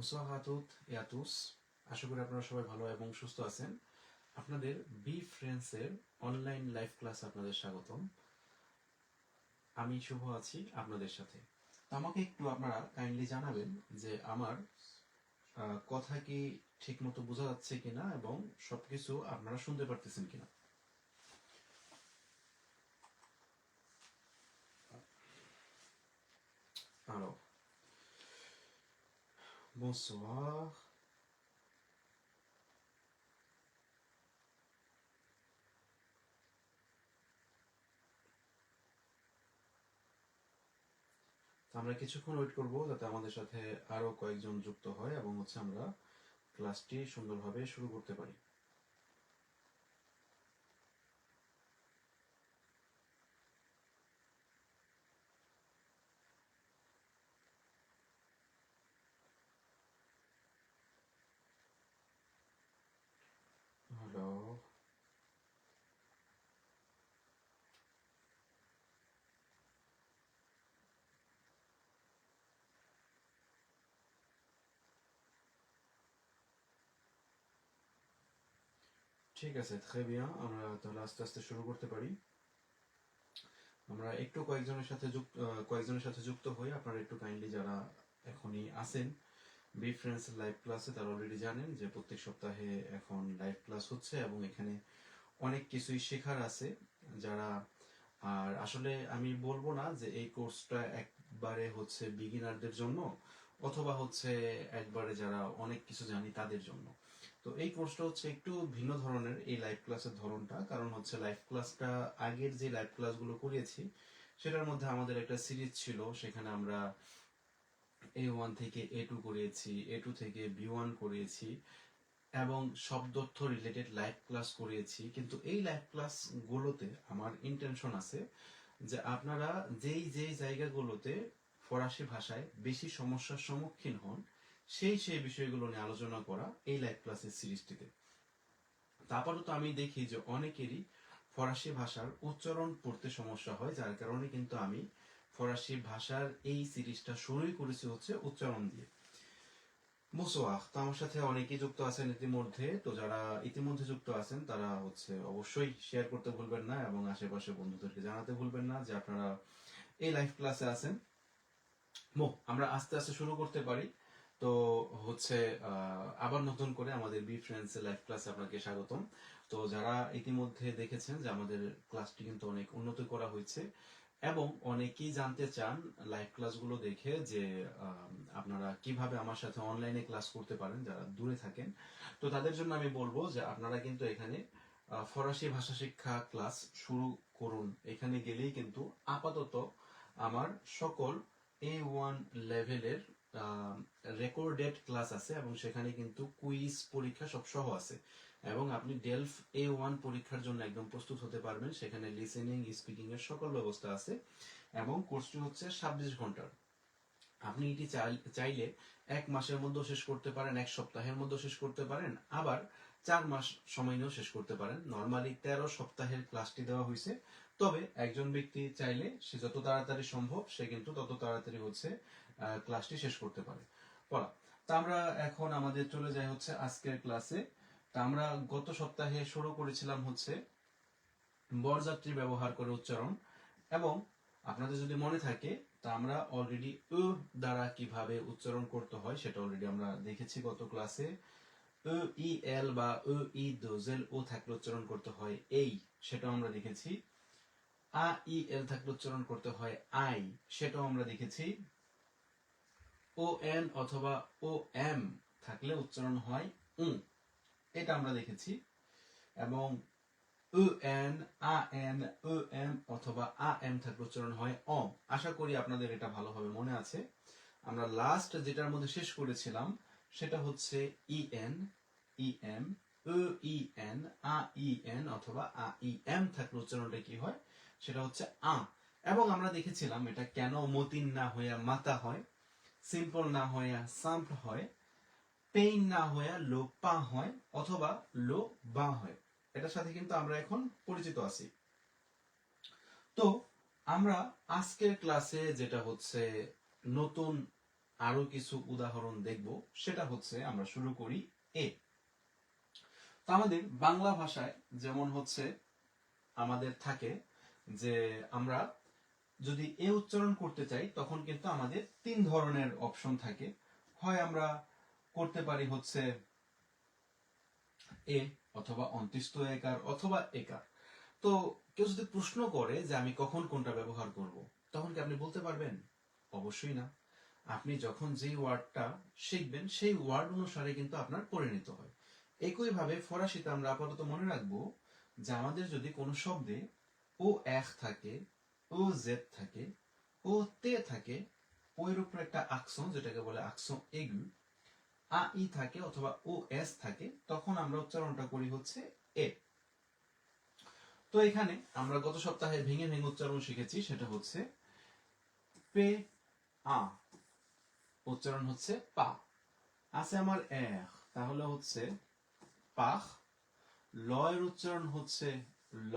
Bonsoir à toutes et à tous. আশা করি আপনারা সবাই ভালো এবং সুস্থ আছেন। আপনাদের বি ফ্রেন্ডসের অনলাইন লাইভ ক্লাস আপনাদের স্বাগতম। আমি শুভ আছি আপনাদের সাথে। আমাকে একটু আপনারা কাইন্ডলি জানাবেন যে আমার কথা কি ঠিকমতো বোঝা যাচ্ছে কিনা এবং সবকিছু আপনারা শুনতে পারতেছেন কিনা। Alors, bonsoir. আমরা কিছুক্ষণ ওয়েট করব যাতে আমাদের সাথে আরো কয়েকজন যুক্ত হয় এবং আমরা ক্লাসটি সুন্দরভাবে শুরু করতে পারি। Alors, ঠিক আছে, très bien, আমরা তাহলে আস্তে আস্তে শুরু করতে পারি। আমরা একটু কয়েকজনের সাথে যুক্ত হই। আপনারা একটু কাইন্ডলি যারা এখনই আছেন বি ফ্রেন্ডস লাইভ ক্লাসে, তারা অলরেডি জানেন যে প্রত্যেক সপ্তাহে এখন লাইভ ক্লাস হচ্ছে এবং এখানে অনেক কিছুই শেখার আছে। যারা আর আসলে আমি বলবো না যে এই কোর্সটা একবারে বিগিনারদের জন্য অথবা একবারে যারা অনেক কিছু জানি তাদের জন্য। তো এই কোর্সটা একটু ভিন্ন ধরনের এই লাইভ ক্লাসের ধরনটা, কারণ লাইভ ক্লাসটা আগের যে লাইভ ক্লাসগুলো করিয়েছি সেটার মধ্যে আমাদের একটা সিরিজ ছিল, সেখানে আমরা A1 থেকে A2 করিয়েছি, A2 থেকে B1 করিয়েছি এবং শব্দার্থ রিলেটেড লাইভ ক্লাস করিয়েছি। কিন্তু এই লাইভ ক্লাস গুলোতে আমার ইন্টেনশন আছে যে আপনারা যেই যেই জায়গাগুলোতে ফরাসি ভাষায় বেশি সমস্যার সম্মুখীন হন সেই বিষয়গুলো নিয়ে আলোচনা করা এই লাইভ ক্লাসের সিরিজটিতে। তারপরে তো আমি দেখি যে অনেকেরই ফরাসি ভাষার উচ্চারণ পড়তে সমস্যা হয়, যার কারণে কিন্তু আমি ফরাসি ভাষার এই সিরিজটা শুরুই করেছি উচ্চারণ দিয়ে। মুসওয়াহ, তো আমার সাথে অনেকেই যুক্ত আছেন ইতিমধ্যে। তো যারা ইতিমধ্যে যুক্ত আছেন তারা অবশ্যই শেয়ার করতে ভুলবেন না এবং আশেপাশে বন্ধুদেরকে জানাতে ভুলবেন না যে আপনারা এই লাইভ ক্লাসে আছেন। আমরা আস্তে আস্তে শুরু করতে পারি। তো আবার নতুন করে আমাদের বি ফ্রেন্ডস লাইভ ক্লাসে আপনাকে স্বাগতম। তো যারা ইতিমধ্যে দেখেছেন যে আমাদের ক্লাসটি কিন্তু অনেক উন্নত করা হয়েছে এবং অনেকেই জানতে চান লাইভ ক্লাসগুলো দেখে যে আপনারা কিভাবে আমার সাথে অনলাইনে ক্লাস করতে পারেন যারা দূরে থাকেন। তো তাদের জন্য আমি বলবো যে আপনারা কিন্তু এখানে ফরাসি ভাষা শিক্ষা ক্লাস শুরু করুন। এখানে গেলেই কিন্তু আপাতত আমার সকল A1 লেভেলের রেকর্ডেড ক্লাস আছে এবং সেখানে কিন্তু কুইজ পরীক্ষা সব সহ আছে এবং আপনি ডেলফ A1 পরীক্ষার জন্য একদম প্রস্তুত হতে পারবেন। সেখানে লিসেনিং, স্পিকিং এর সকল ব্যবস্থা আছে এবং কোর্সটি 26 ঘন্টার। আপনি এটি চাইলে 1 মাসের মধ্যে শেষ করতে পারেন, 1 সপ্তাহের মধ্যে শেষ করতে পারেন, আবার 4 মাস সময় নিয়েও শেষ করতে পারেন। নরমালি 13 সপ্তাহের ক্লাসটি দেওয়া হয়েছে, তবে একজন ব্যক্তি চাইলে সে যত তাড়াতাড়ি সম্ভব সে কিন্তু তত তাড়াতাড়ি ক্লাসটি শেষ করতে পারে। পড়া তা আমরা এখন আমাদের চলে যাই আজকের ক্লাসে। তা আমরা গত সপ্তাহে শুরু করেছিলাম বরযাত্রী ব্যবহার করে উচ্চারণ, এবং আপনাদের যদি মনে থাকে তা আমরা অলরেডি দ্বারা কিভাবে উচ্চারণ করতে হয় সেটা অলরেডি আমরা দেখেছি গত ক্লাসে। ই এল বা ই দোজেল ও থাকলে উচ্চারণ করতে হয় এই, সেটাও আমরা দেখেছি। আ ই এল থাকলে উচ্চারণ করতে হয় আই, সেটাও আমরা দেখেছি। ও এন অথবা ও এম থাকলে উচ্চারণ হয় উ, এটা আমরা দেখেছি। এবং এন, আ এন, এম অথবা আ এম থাকলে উচ্চারণ হয় অ। আশা করি আপনাদের এটা ভালোভাবে মনে আছে। আমরা লাস্ট যেটার মধ্যে শেষ করেছিলাম সেটা E N, E M, E N, আ ই এন অথবা আ ই এম থাকলে উচ্চারণটা কি হয় সেটা আ। এবং আমরা দেখেছিলাম এটা কেন মতিন না হইয়া মাতা হয়, সিম্পল না হইয়া সাম্প হয়, পেইন না হইয়া লো পা হয় অথবা লো বা হয়। এটার সাথে কিন্তু আমরা এখন পরিচিত আছি। তো আমরা আজকের ক্লাসে যেটা নতুন আরো কিছু উদাহরণ দেখব, সেটা হচ্ছে আমরা শুরু করি এ। তো আমাদের বাংলা ভাষায় যেমন হচ্ছে আমাদের থাকে যে আমরা যদি এ উচ্চারণ করতে চাই তখন কিন্তু আমাদের 3 ধরনের অপশন থাকে। হয় আমরা করতে পারি হচ্ছে এ, অথবা অন্ত্যেষ্ঠ একার, অথবা একার। তো কেউ যদি প্রশ্ন করে যে আমি কখন কোনটা ব্যবহার করব, তখন কি আপনি বলতে পারবেন? অবশ্যই না। আপনি যখন যেই ওয়ার্ডটা শিখবেন সেই ওয়ার্ড অনুসারে কিন্তু আপনার পরিণত হয়। একইভাবে ফরাসিতে আমরা আপাতত মনে রাখবো যে আমাদের যদি কোনো শব্দে ও এখ থাকে, ও জেড থাকে, ও তে থাকে, ওর উপর একটা আকসন যেটাকে বলে আকসন এগু, আ ই থাকে অথবা ও এস থাকে, তখন আমরা উচ্চারণটা করি হচ্ছে এ। তো এখানে আমরা গত সপ্তাহে ভেঙে ভেঙে উচ্চারণ শিখেছি, সেটা হচ্ছে পে আ, উচ্চারণ হচ্ছে পা। আছে আমার এর, তাহলে হচ্ছে পাখ। ল এর উচ্চারণ হচ্ছে ল,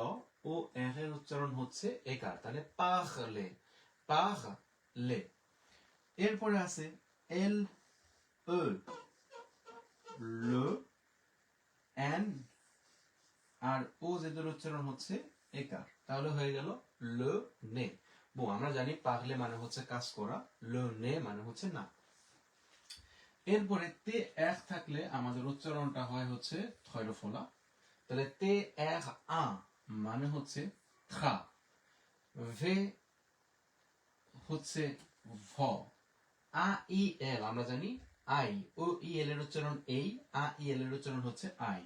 ও এর এর উচ্চারণ হচ্ছে একার, তাহলে পাখ লে, পাখ লে। এরপরে আছে এল ও, ল, এন আর ও যেদের উচ্চারণ হচ্ছে একার, তাহলে হয়ে গেল ল নে। আমরা জানি পাগলে মানে হচ্ছে কাজ করা, ল নে মানে হচ্ছে না। এরপরে তে এক থাকলে আমাদের উচ্চারণটা হয় হচ্ছে থয়রফলা, তাহলে তে এক আ মানে হচ্ছে থা। ভে হচ্ছে ভ। আ ই এল আমরা জানি আই, ও ই এল এর উচ্চারণ এই, আ ই এল এর উচ্চারণ হচ্ছে আই।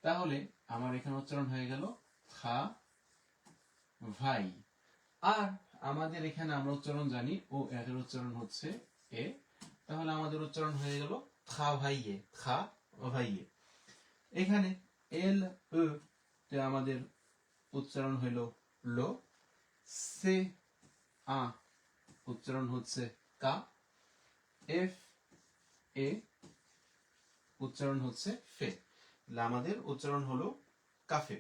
তাহলে আমার এখানে উচ্চারণ হয়ে গেল থা ভাই। আর আমাদের এখানে আমরা উচ্চারণ জানি ও এর উচ্চারণ হচ্ছে এ, তাহলে আমাদের উচ্চারণ হয়ে গেল খা ভাইয়ে, খা ভাইয়ে। এখানে এল ও তে আমাদের উচ্চারণ হইল লো, সে আ উচ্চারণ হচ্ছে কা, এফ এ উচ্চারণ হচ্ছে ফে, আমাদের উচ্চারণ হলো কাফে।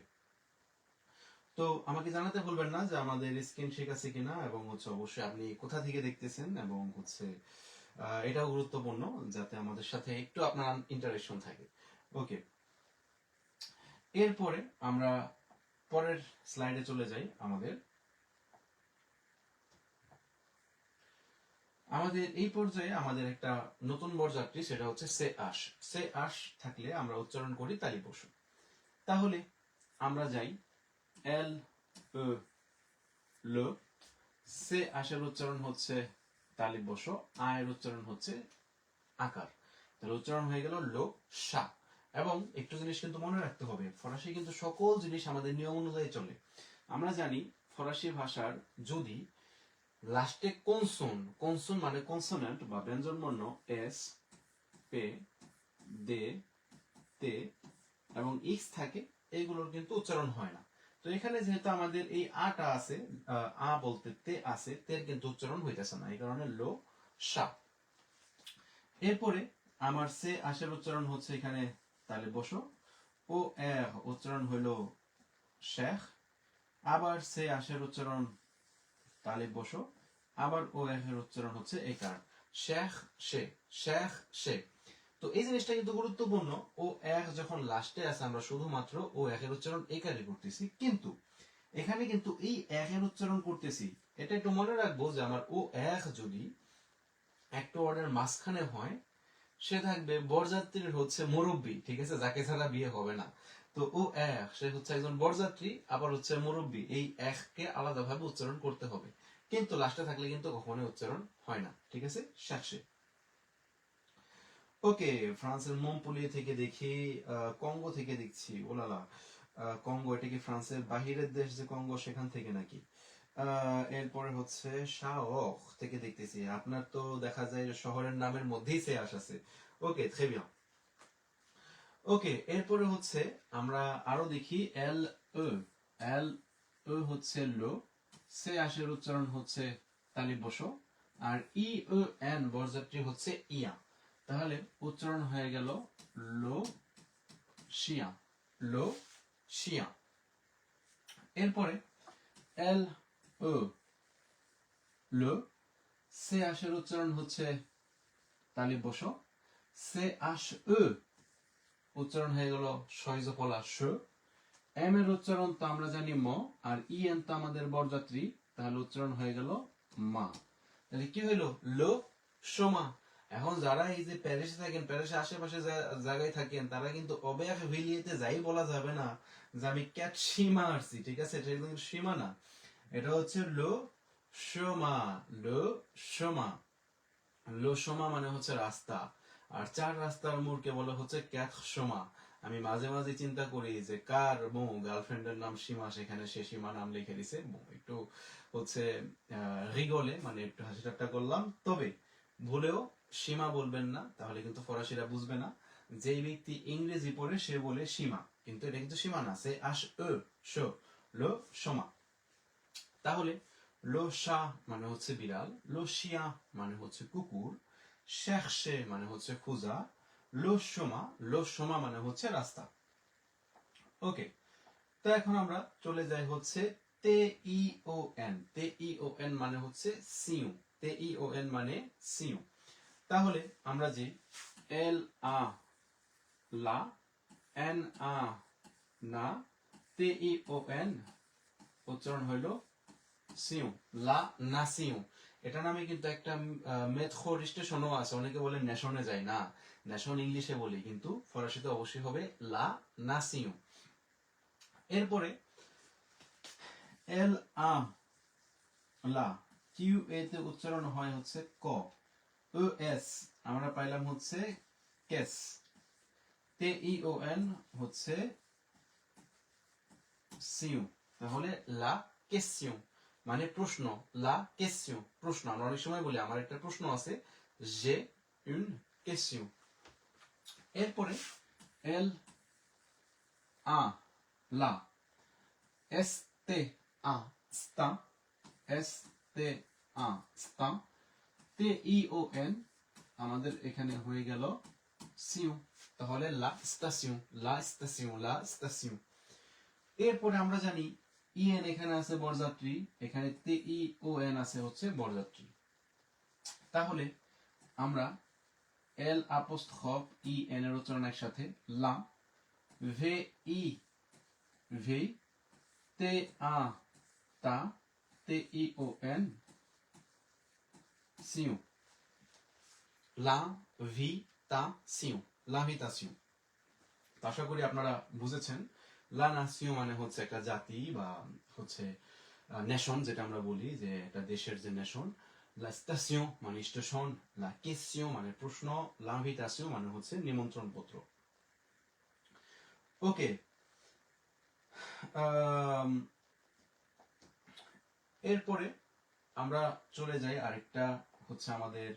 তো আমাকে জানাতে ভুলবেন না যে আমাদের স্ক্রিন ঠিক আছে কিনা, এবং হচ্ছে অবশ্যই আপনি কোথা থেকে দেখতেছেন, এবং হচ্ছে এটাও গুরুত্বপূর্ণ যাতে আমাদের সাথে একটু আপনার ইন্টারেকশন থাকে। ওকে, এরপরে আমরা পরের স্লাইডে চলে যাই। আমাদের এই পর্যায়ে আমাদের একটা নতুন বরযাত্রী, সেটা হচ্ছে সে আস। সে আস থাকলে আমরা উচ্চারণ করি তালি বসু। তাহলে আমরা যাই এল ও ল, সে আশের উচ্চারণ হচ্ছে তালি বসো, আয়ের উচ্চারণ হচ্ছে আকার, তাহলে উচ্চারণ হয়ে গেল লো সা। এবং একটু জিনিস কিন্তু মনে রাখতে হবে, ফরাসি কিন্তু সকল জিনিস আমাদের নিয়ম অনুযায়ী চলে। আমরা জানি ফরাসি ভাষার যদি লাস্টে কনসোন, কনসোন মানে কনসোনেন্ট বা ব্যঞ্জন বর্ণ এস, পে, দে, তে এবং ইক্স থাকে, এইগুলোর কিন্তু উচ্চারণ হয় না। তো এখানে যেহেতু আমাদের এই আটা আছে, আ বলতে তে আছে, তের কিন্তু উচ্চারণ হইতেছে না, এই কারণে লো সা। এরপরে আমার সে আশের উচ্চারণ হচ্ছে এখানে তালে বসো, ও এর উচ্চারণ হইল শেখ, আবার সে আশের উচ্চারণ তালে বসো, আবার ও এর উচ্চারণ হচ্ছে একার, শেখ সে, শেখ সে। তো এই জিনিসটা কিন্তু গুরুত্বপূর্ণ, ও এক যখন লাস্টে আছে আমরা শুধুমাত্র ও একের উচ্চারণ একারই করতেছি, কিন্তু এখানে কিন্তু এই একের উচ্চারণ করতেছি। এটা একটু মনে রাখবো যে আমার ও এক যদি একটা ওয়ার্ডের মাঝখানে হয়, সে থাকবে বরযাত্রীর হচ্ছে মুরব্বী, ঠিক আছে, যাকে ছাড়া বিয়ে হবে না। তো ও এক, সে হচ্ছে একজন বরযাত্রী, আবার হচ্ছে মুরব্বী, এই এককে আলাদাভাবে উচ্চারণ করতে হবে, কিন্তু লাস্টে থাকলে কিন্তু কখনোই উচ্চারণ হয় না, ঠিক আছে। শেষে ওকে, ফ্রান্সের মন্টপেলিয়ে থেকে দেখি, কঙ্গো থেকে দেখছি, ওলালা, কঙ্গো এটা কি ফ্রান্সের বাহিরের দেশ যে কঙ্গো, সেখান থেকে নাকি? এরপরে হচ্ছে শাওখ থেকে দেখতেছি, আপনার তো দেখা যায় শহরের নামের মধ্যেই সে আছে। ওকে, très bien। ওকে, এরপরে হচ্ছে আমরা আরো দেখি এল ও, এল ও হচ্ছে লো, সে আশের উচ্চারণ হচ্ছে তালিব বসো, আর ই ও এন বরযাত্রী হচ্ছে ইয়া, তাহলে উচ্চারণ হয়ে গেল লো শিয়া, লো শিয়া। এরপরে এল ও লো, সে আশের উচ্চারণ হচ্ছে তালি বসো। সে আশ ও উচ্চারণ হয়ে গেল সইজ ফলা স। এম এর উচ্চারণ তো আমরা জানি ম, আর ই এন তো আমাদের বরযাত্রী, তাহলে উচ্চারণ হয়ে গেল মা। তাহলে কি হইলো? লো সোমা। এখন যারা এই যে প্যারিসে থাকেন, প্যারিসের আশেপাশে জায়গায় থাকেন, তারা কিন্তু অবেয়াখ ভিলিয়েতে যাই বলা যাবে না যে আমি ক্যাট সীমা আসছি, ঠিক আছে? এটা কিন্তু সীমা না, এটা হচ্ছে লো সোমা। লো সোমা, লো সোমা মানে হচ্ছে রাস্তা, আর চার রাস্তার মোড়কে বলা হচ্ছে ক্যাথ সোমা। আমি মাঝে মাঝে চিন্তা করি যে কার বউ গার্লফ্রেন্ডের নাম সীমা, সেখানে সে সীমা নাম লিখে দিছে। একটু হচ্ছে রিগলে, মানে একটু হাসি ঠাট্টা করলাম। তবে ভুলেও সীমা বলবেন না, তাহলে কিন্তু ফরাসিরা বুঝবে না। যেই ব্যক্তি ইংরেজি পড়ে সে বলে সীমা, কিন্তু এটা কিন্তু সীমা না। সে আস ও শো, লো সোমা। তাহলে লো শা মানে হচ্ছে বিড়াল, লো শিয়া মানে হচ্ছে কুকুর, শেখশে মানে হচ্ছে খুঁজা, লো সোমা মানে হচ্ছে রাস্তা। ওকে, তো এখন আমরা চলে যাই হচ্ছে তে ই ও এন। তে ই ও এন মানে হচ্ছে সিউ। তে ই ও এন মানে সিউ। তাহলে আমরা যে এল আ লা, এন আ না, তে ই ও এন উচ্চারণ হইল সিউ, লা নাসিউ। এটা নামে কিন্তু একটা মেথড স্টেশনও আছে, অনেকে বলে নেশনে যায় না, নেশন ইংলিশে বলি, কিন্তু ফরাসিতে অবশ্যই হবে লা নাসিউ। এরপরে এল আ লা, কিউ এ তে উচ্চারণ হয় হচ্ছে ক। ও এস আমরা পাইলাম হচ্ছে কেস। তে ই ও এন হচ্ছে সিউ, তাহলে লা কেসিউ মানে প্রশ্ন। লা কেসিউ প্রশ্ন। আমরা অনেক সময় বলি আমার একটা প্রশ্ন আছে, যে উন কেসিউ। এরপরে এল আ লা, এস তে আ স্তা, এস তে আ স্তা। তে ই ও এন আমাদের এখানে হয়ে গেল সিউ, তাহলে লা স্তাসিউ, লা স্তাসিউ, লা স্তাসিউ। এরপরে আমরা জানি ইএন এখানে আছে বরযাত্রী, এখানে তে ই ও এন আছে হচ্ছে বরযাত্রী। তাহলে আমরা এল আপোস্ট্রোফ ই এন এর উচ্চারণ একসাথে, লা, ভে ই ভে, তে আ তা, তে ই ও এন সিউ, লা ভি তা সিউ, লাভিতাসিউ। আশা করি আপনারা বুঝেছেন। লা নাসিউ মানে হচ্ছে একটা জাতি বা হচ্ছে নেশন, যেটা আমরা বলি যে একটা দেশের যে নেশন। লা স্টেশন মানে স্টেশন, লা কেসিও মানে প্রশ্ন, লাভিতাসিও মানে হচ্ছে নিমন্ত্রণ পত্র। ওকে, এরপরে আমরা চলে যাই আরেকটা হচ্ছে আমাদের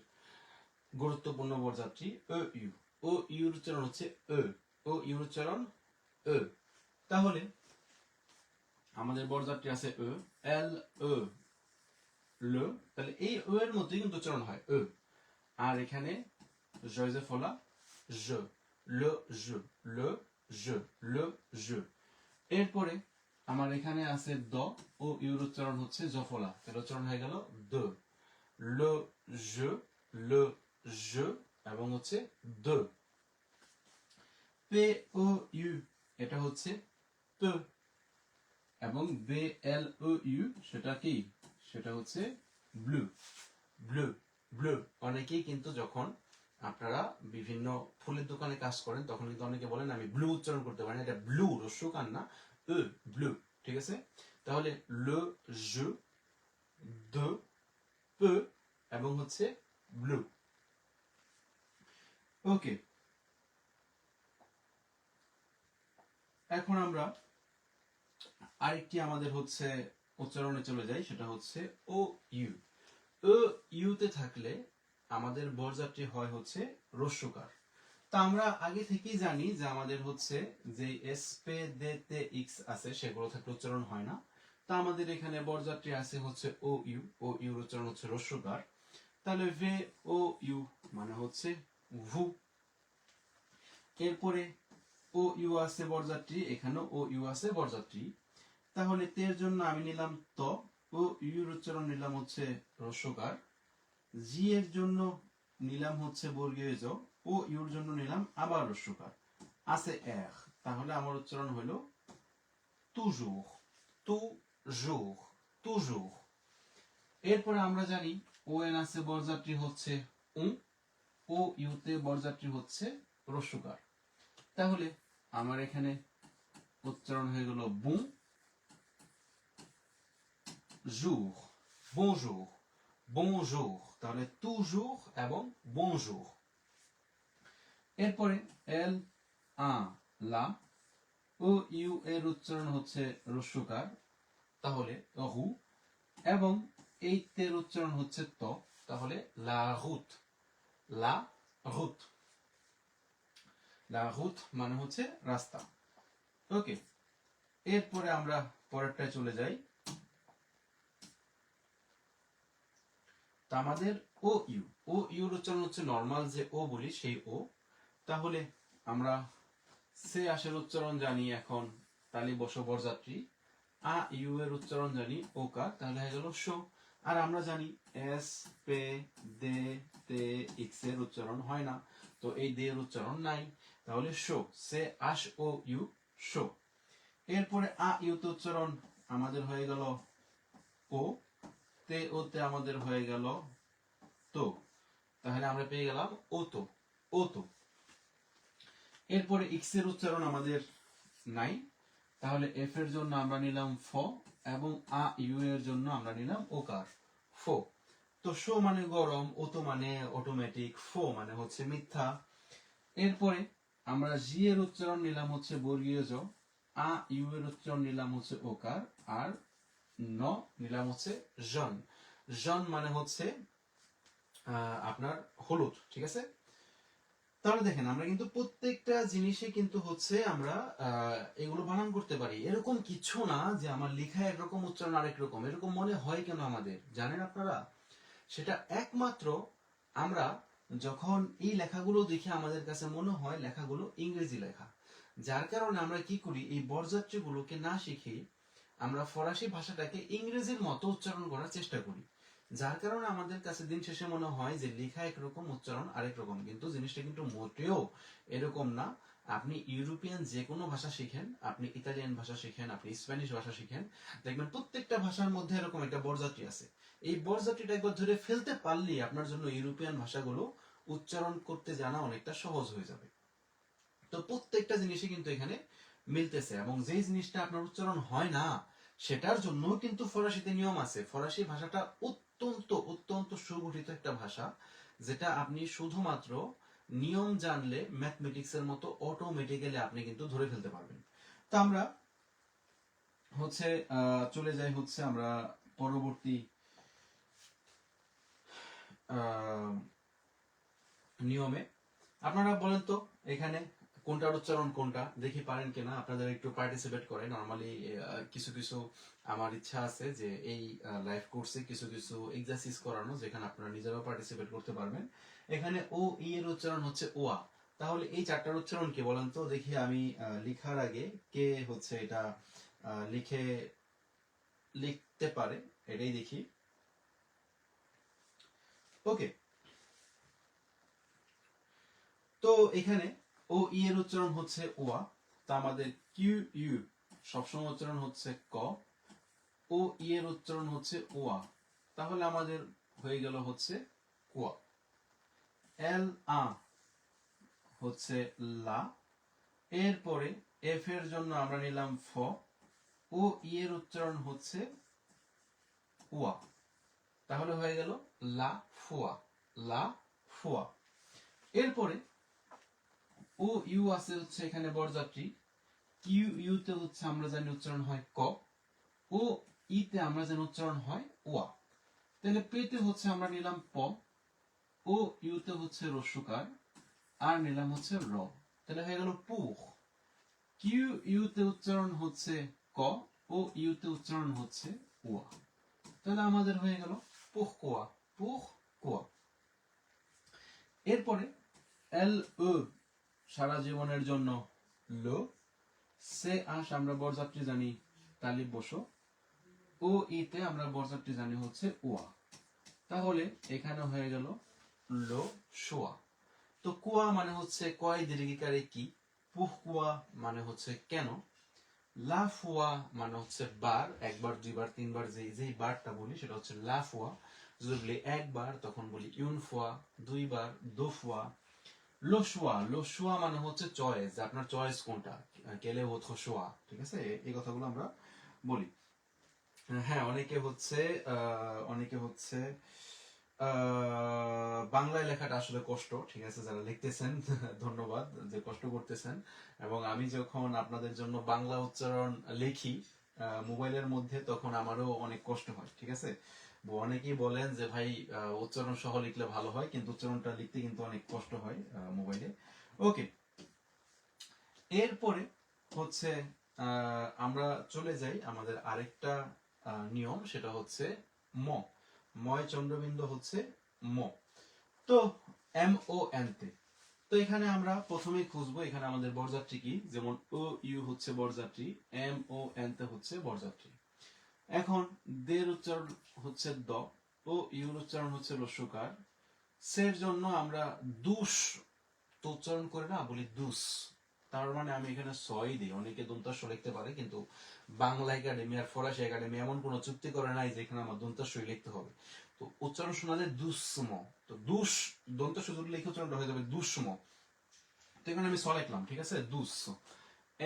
গুরুত্বপূর্ণ বরযাত্রী ও ইউ। ও ইউর উচ্চারণ হচ্ছে ও, ও ইউর উচ্চারণ ও। তাহলে আমাদের বরযাত্রী আছে ও, এল ও লো, তাহলে এই ও এর মধ্যে কিন্তু উচ্চারণ হয় ও। আর এখানে জয়জে ফলা জ, লো জ, লো জ, লো জ। এরপরে আমার এখানে আছে দ, ও ইউর উচ্চারণ হচ্ছে জফলা, তাহলে উচ্চারণ হয়ে গেল দ, লো জ, লো জ এবং হচ্ছে দ। পে ও ইউ এটা হচ্ছে প, এবং বে এল ও ইউ সেটা কি? সেটা হচ্ছে ব্লু, ব্লু, ব্লু। অনেকেই কিন্তু যখন আপনারা বিভিন্ন ফুলের দোকানে কাজ করেন তখন কিন্তু অনেকে বলেন আমি ব্লু উচ্চারণ করতে পারি না, এটা ব্লু রস্যকার না, ব্লু, ঠিক আছে? তাহলে লে জ, দ, প এবং হচ্ছে ব্লু। ওকে, এখন আমরা আরেকটি আমাদের হচ্ছে উচ্চারণে চলে যাই, সেটা হচ্ছে ও ইউ। ও ইউতে থাকলে আমাদের বরযাত্রী হয় হচ্ছে রস্যকার। তা আমরা আগে থেকেই জানি যে আমাদের হচ্ছে যে এসপে দে তে ইক্স আছে সেগুলো থাকলে উচ্চারণ হয় না। তা আমাদের এখানে বরযাত্রী আছে হচ্ছে ও ইউ, ও ইউর উচ্চারণ হচ্ছে রস্যকার। তাহলে ভে ও ইউ মানে হচ্ছে ভু। এরপরে ও ইউ আছে বরযাত্রী, এখানে ও ইউ আছে বরযাত্রী। তাহলে তের জন্য আমি নিলাম ত, ও ইউর উচ্চারণ নিলাম হচ্ছে রস্যকার। জি এর জন্য নিলাম হচ্ছে বর্গীয় জ, ও ইউর জন্য নিলাম আবার রস্যকার, আছে এর, তাহলে আমার উচ্চারণ হলো তুজুর, তুজুর, তুজুর। এরপরে আমরা জানি ও এন আছে বর্জাত্রী হচ্ছে উ, ও ইউতে বর্জাত্রী হচ্ছে রস্যকার, তাহলে আমার এখানে উচ্চারণ হয়ে গেল বু জুর, বনজুর, বনজুর, তাহলে তুজুর এবং বনজুর। এরপরে এল আ লা, ও ইউ এর উচ্চারণ হচ্ছে রস্যকার, তাহলে রু, এবং এই তের উচ্চারণ হচ্ছে ত, তাহলে লা রুত, লা রুত, লা রুত মানে হচ্ছে রাস্তা। ওকে, এরপরে আমরা পরেরটায় চলে যাই। তা আমাদের ও ইউ, ও ইউর উচ্চারণ হচ্ছে নর্মাল যে ও বলি সেই ও, তাহলে আমরা সে আশের উচ্চারণ জানি এখন তালি বস বরযাত্রী, আ ইউ এর উচ্চারণ জানি ওকার, তাহলে হয়ে গেল শো। আর আমরা জানি এস পে দে তে ইক্স এর উচ্চারণ হয় না, তো এই দে এর উচ্চারণ নাই, তাহলে শো, সে আশ ও ইউ শো। এরপরে আ ইউতে উচ্চারণ আমাদের হয়ে গেল ও, তে ওতে আমাদের হয়ে গেল তো, তাহলে আমরা পেয়ে গেলাম ও তো, ও তো। এরপরে ইক্স এর উচ্চারণ আমাদের নাই, তাহলে এফ এর জন্য আমরা নিলাম ফ, এবং আ ইউ এর জন্য আমরা নিলাম ওকার, ফো। তো শো মানে গরম, ও তো মানে অটোমেটিক, ফো মানে হচ্ছে মিথ্যা। এরপরে আমরা জি এর উচ্চারণ নিলাম হচ্ছে বর্গীয় জ, আ ইউ এর উচ্চারণ নিলাম হচ্ছে ওকার, আর ন নিলাম হচ্ছে জন। জন মানে হচ্ছে আপনার হলুদ, ঠিক আছে। তাহলে দেখেন আমরা কিন্তু প্রত্যেকটা জিনিসে কিন্তু হচ্ছে আমরা এগুলো বানান করতে পারি, এরকম কিছু না যে আমার লেখা একরকম উচ্চারণ আরেক রকম, এরকম মনে হয় কেন আমাদের জানেন আপনারা? সেটা একমাত্র আমরা যখন এই লেখাগুলো দেখে আমাদের কাছে মনে হয় লেখাগুলো ইংরেজি লেখা, যার কারণে আমরা কি করি, এই বর্জাত্রীগুলোকে না শিখে আমরা ফরাসি ভাষাটাকে ইংরেজির মতো উচ্চারণ করার চেষ্টা করি, যার কারণে আমাদের কাছে দিন শেষে মনে হয় যে লেখা একরকম উচ্চারণ আরেক রকম, কিন্তু জিনিসটা কিন্তু মোটেও এরকম না। আপনি ইউরোপিয়ান যে কোনো ভাষা শিখেন, আপনি ইতালিয়ান ভাষা শিখেন, আপনি স্প্যানিশ ভাষা শিখেন, দেখবেন প্রত্যেকটা ভাষার মধ্যে এরকম একটা বর্জাত্রী আছে। এই বর্জাত্রীটা একবার ধরে ফেলতে পারলেই আপনার জন্য ইউরোপিয়ান ভাষাগুলো উচ্চারণ করতে জানা অনেকটা সহজ হয়ে যাবে। তো প্রত্যেকটা জিনিসই কিন্তু এখানে মিলতেছে, এবং যে জিনিসটা আপনার উচ্চারণ হয় না সেটার জন্য কিন্তু ফরাসিতে নিয়ম আছে। ফরাসি ভাষাটা অত্যন্ত অত্যন্ত সুগঠিত একটা ভাষা, যেটা আপনি শুধুমাত্র নিয়ম জানলে ম্যাথমেটিক্স এর মতো অটোমেটিক্যালি আপনি কিন্তু ধরে ফেলতে পারবেন। তো আমরা হচ্ছে চলে যাই হচ্ছে আমরা পরবর্তী নিয়মে। আপনারা বলেন তো এখানে কোনটার উচ্চারণ কোনটা, দেখি পারেন কিনা, আপনাদের একটু পার্টিসিপেট করে। নরমালি কিছু কিছু আমার ইচ্ছা আছে যে এই লাইভ কোর্সে কিছু কিছু এক্সারসাইজ করানো, যেখানে আপনারা নিজেরাও পার্টিসিপেট করতে পারবেন। এখানে ও ই এর উচ্চারণ হচ্ছে ওয়া, তাহলে এই চারটার উচ্চারণ কি বলেন তো দেখি, আমি লিখার আগে কে হচ্ছে এটা লিখে লিখতে পারে এটাই দেখি। ওকে, তো এখানে ও ই এর উচ্চারণ হচ্ছে ওয়া, তা আমাদের কিউ ইউ সবসময় উচ্চারণ হচ্ছে ক, ও ই এর উচ্চারণ হচ্ছে ওয়া, তাহলে আমাদের হয়ে গেল হচ্ছে কোয়া। এল আ হচ্ছে লা, এরপরে এফ এর জন্য আমরা নিলাম ফ, ও ই এর উচ্চারণ হচ্ছে ওয়া, তাহলে হয়ে গেল লা ফুয়া, লা ফুয়া। এরপরে ও ইউ আছে হচ্ছে এখানে বরযাত্রী, কিউ ইউতে হচ্ছে আমরা জানি উচ্চারণ হয় ক, ও ইতে আমরা জানি উচ্চারণ হয় ওয়া, তাহলে পেতে হচ্ছে আমরা নিলাম প, ও ইউতে হচ্ছে রস্যকার, আর নিলাম হচ্ছে র, তাহলে হয়ে গেল পুখ। কিউ ইউতে উচ্চারণ হচ্ছে ক, ও ইউতে উচ্চারণ হচ্ছে ওয়া, তাহলে আমাদের হয়ে গেল পুখ কোয়া, পুখ কোয়া। এরপরে এল ও সারা জীবনের জন্য লো, সে আস আমরা বরযাত্রী জানি তালিব বসো, ও ইতে আমরা বরযাত্রী জানি হচ্ছে ওয়া, তাহলে এখানে হয়ে গেল লো শোয়া। তো কুয়া মানে হচ্ছে কয় দীর্ঘিকারে কি, পুহ কুয়া মানে হচ্ছে কেন, লা ফুয়া মানে হচ্ছে বার, একবার দুইবার তিনবার যেই বারটা বলি সেটা হচ্ছে লা ফুয়া। যদি বলি একবার তখন বলি ইউন ফুয়া, দুইবার দো ফুয়া। লোসুয়া, লোসুয়া মানে হচ্ছে চয়েস, যে আপনার চয়েস কোনটা, কেলে ওথো শোয়া, ঠিক আছে, এই কথাগুলো আমরা বলি। হ্যাঁ, অনেকে হচ্ছে বাংলায় লেখাটা আসলে কষ্ট, ঠিক আছে, যারা লিখতেছেন ধন্যবাদ যে কষ্ট করতেছেন। এবং আমি যখন আপনাদের জন্য বাংলা উচ্চারণ লিখি মোবাইলের মধ্যে, তখন আমারও অনেক কষ্ট হয়, ঠিক আছে। অনেকেই বলেন যে ভাই উচ্চারণ সহ লিখলে ভালো হয়, কিন্তু উচ্চারণটা লিখতে কিন্তু অনেক কষ্ট হয় মোবাইলে। ওকে, এরপরে হচ্ছে আমরা চলে যাই আমাদের আরেকটা নিয়ম, সেটা হচ্ছে ম, ময় চন্দ্রবিন্দু হচ্ছে ম। তো এম ও এন তে, তো এখানে আমরা প্রথমেই খুঁজবো এখানে আমাদের বরযাত্রী কি, যেমন ও ইউ হচ্ছে বরযাত্রী, এম ও এন তে হচ্ছে বরযাত্রী। এখন দের উচ্চারণ হচ্ছে দ, ও ইউর উচ্চারণ হচ্ছে রস্যকার, সের জন্য আমরা দুস তো উচ্চারণ করে না, বলি দুস। তার মানে আমি এখানে সই দিই, অনেকে দন্তাস্ব লিখতে পারে, কিন্তু বাংলা একাডেমি আর ফরাসি একাডেমি এমন কোন চুক্তি করে নাই যে এখানে আমার দন্তাস্বই লিখতে হবে। তো উচ্চারণ শোনা যায় দুঃসম, তো দুস দন্তাস্ব যদি লিখে উচ্চারণটা হয়ে যাবে দুঃসম। তো এখানে আমি স লিখলাম, ঠিক আছে, দুস।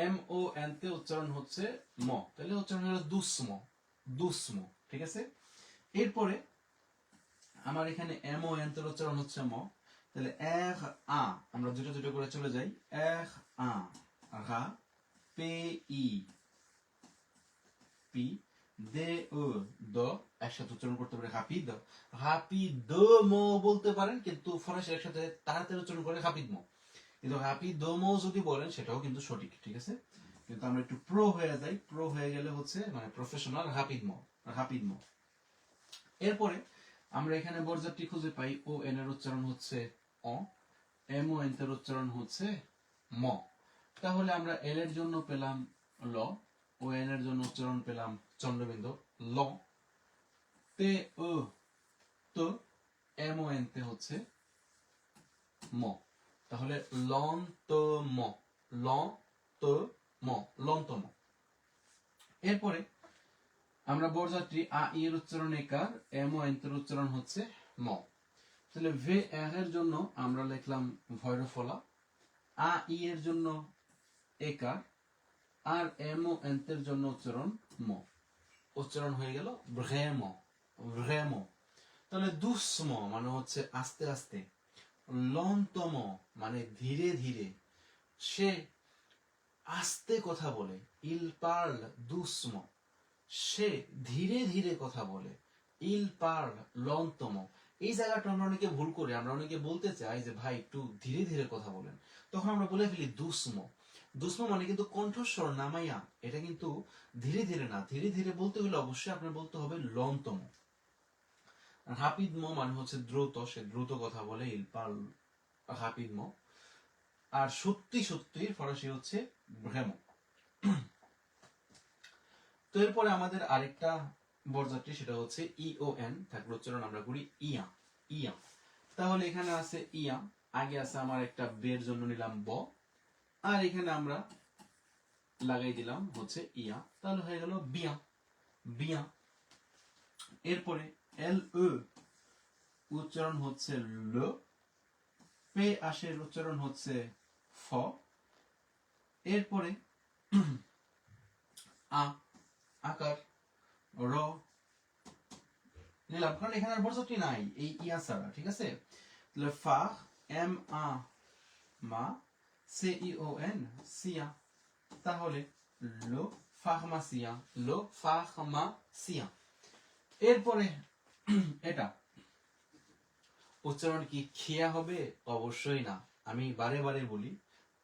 এম ও এন তে উচ্চারণ হচ্ছে ম, তাহলে উচ্চারণ হলো দুঃসম, দুঃসম, ঠিক আছে। এরপরে আমার এখানে এম ও এন তে উচ্চারণ হচ্ছে ম, তাহলে এক আ আমরা দুটো দুটো করে চলে যাই, এক আ রা পে ই পি দে ও দ, একসাথে উচ্চারণ করতে পারে হাপিদ, হাপিদ ম বলতে পারেন, কিন্তু ফরাসি একসাথে তাড়াতাড়ি উচ্চারণ করে হাপিদ ম, কিন্তু হাপিদ ম যদি বলেন সেটাও কিন্তু সঠিক, ঠিক আছে। কিন্তু আমরা একটু প্রো হয়ে যাই, প্রো হয়ে গেলে হচ্ছে মানে প্রফেশনাল, হাপিদ ম, হাপিদ ম। এরপরে আমরা এখানে বরযাত্রী খুঁজে পাই, ও এন এর উচ্চারণ হচ্ছে অ, এম ও এন এর উচ্চারণ হচ্ছে ম। তাহলে আমরা এল এর জন্য পেলাম ল, ও এন এর জন্য উচ্চারণ পেলাম চন্দ্রবিন্দু ল, তে ও তো, এম ও এন তে হচ্ছে ম। তাহলে লন তো ম, ল তো ম, লন্তম। এরপরে আমরা বরযাত্রী আ ই এর উচ্চারণ একার, এম ও এন এর উচ্চারণ হচ্ছে ম। তাহলে ভে এর জন্য আমরা লিখলাম ভৈরফলা, আ ই এর জন্য একার, আর এম ও এন এর জন্য উচ্চারণ ম, উচ্চারণ হয়ে গেল ভ্রেম, ভ্রেম। তাহলে দুঃস্ম মানে হচ্ছে আস্তে আস্তে, লন্তম মানে ধীরে ধীরে, সে আস্তে কথা বলে, ইল পার্ল দুঃস্ম, সে ধীরে ধীরে কথা বলে, ইল পার্ল লন্তম। এই জায়গাটা আমরা অনেকে ভুল করি, আমরা অনেকে বলতে চাই যে ভাই একটু ধীরে ধীরে কথা বলেন, তখন আমরা বলে ফেলি দুঃস্ম। দুঃস্ম মানে কিন্তু কণ্ঠস্বর নামাইয়া, এটা কিন্তু ধীরে ধীরে না, ধীরে ধীরে বলতে হলে অবশ্যই আপনার বলতে হবে লন্তম। হাপিদম মানে হচ্ছে দ্রুত, সে দ্রুত কথা বলে, ইল পার্ল হাপিদম। আর সত্যি সত্যি ফরাসি হচ্ছে ভ্রেম। তো এরপরে আমাদের আরেকটা বরযাত্রী, সেটা হচ্ছে ই ও এন, থাকলে উচ্চারণ আমরা করি ইয়া, ইয়া। তাহলে এখানে আছে ইয়া, আগে আছে আমার একটা বের জন্য নিলাম ব, আর এখানে আমরা লাগাই দিলাম হচ্ছে ইয়া, তাহলে হয়ে গেল বিয়া, বিয়া। এরপরে এল ও উচ্চারণ হচ্ছে ল, পে আশের উচ্চারণ হচ্ছে ফ। এরপরে আ আকার র নিলাম, কারণ এখানে আর বর্জটি নাই এই ইয়া ছাড়া, ঠিক আছে। তাহলে ফা এম আ মা, সে ই ও এন সিয়া, তাহলে লো ফার্মাসিয়া, লো ফার্মাসিয়া। এরপরে এটা উচ্চারণ কি খিয়া হবে? অবশ্যই না। আমি বারে বারে বলি,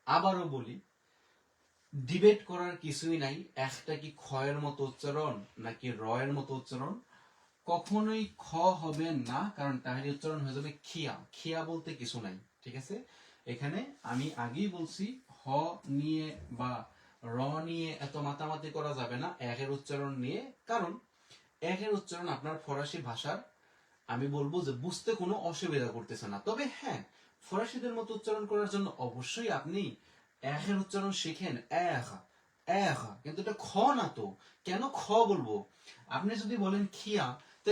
আবারও বলি, ডিবেট করার কিছুই নাই, একটা কি খ এর মতো উচ্চারণ নাকি র এর মতো উচ্চারণ, কখনোই খ হবে না, কারণ তাহলে উচ্চারণ হয়ে যাবে খিয়া, খিয়া বলতে কিছু নাই, ঠিক আছে। এখানে আমি আগেই বলছি, হ নিয়ে বা র নিয়ে এত মাতামাতি করা যাবে না একের উচ্চারণ নিয়ে, কারণ একের উচ্চারণ আপনার ফরাসি ভাষার আমি বলবো যে বুঝতে কোনো অসুবিধা করতেছে না। তবে হ্যাঁ, ফরাসিদের মতো উচ্চারণ করার জন্য অবশ্যই আপনি এর উচ্চারণ শিখেন, এর, কিন্তু এটা খ না তো। কেন খ বলবো? আপনি যদি বলেন খিয়া, তো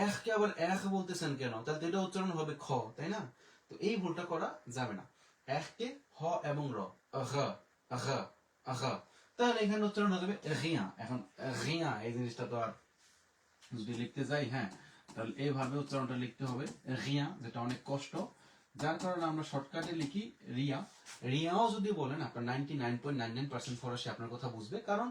এর কে আবার এর বলতেছেন কেন? তাহলে তো এটা উচ্চারণ হবে খ, তাই না? তো এই ভুলটা করা যাবে না। এর কে হ এবং র, আহ, আহ, আহ, তাহলে এখানে উচ্চারণ হয়ে যাবে রিয়া। এখন রিয়া এই জিনিসটা তো আর যদি লিখতে যাই, হ্যাঁ, তাহলে এইভাবে উচ্চারণটা লিখতে হবে রিয়া, যেটা অনেক কষ্ট, যার কারণে আমরা শর্টকাটে লিখি রিয়া। রিয়াও যদি বলেন, আপনার 99.99% ফরাসি আপনার কথা বুঝবে, কারণ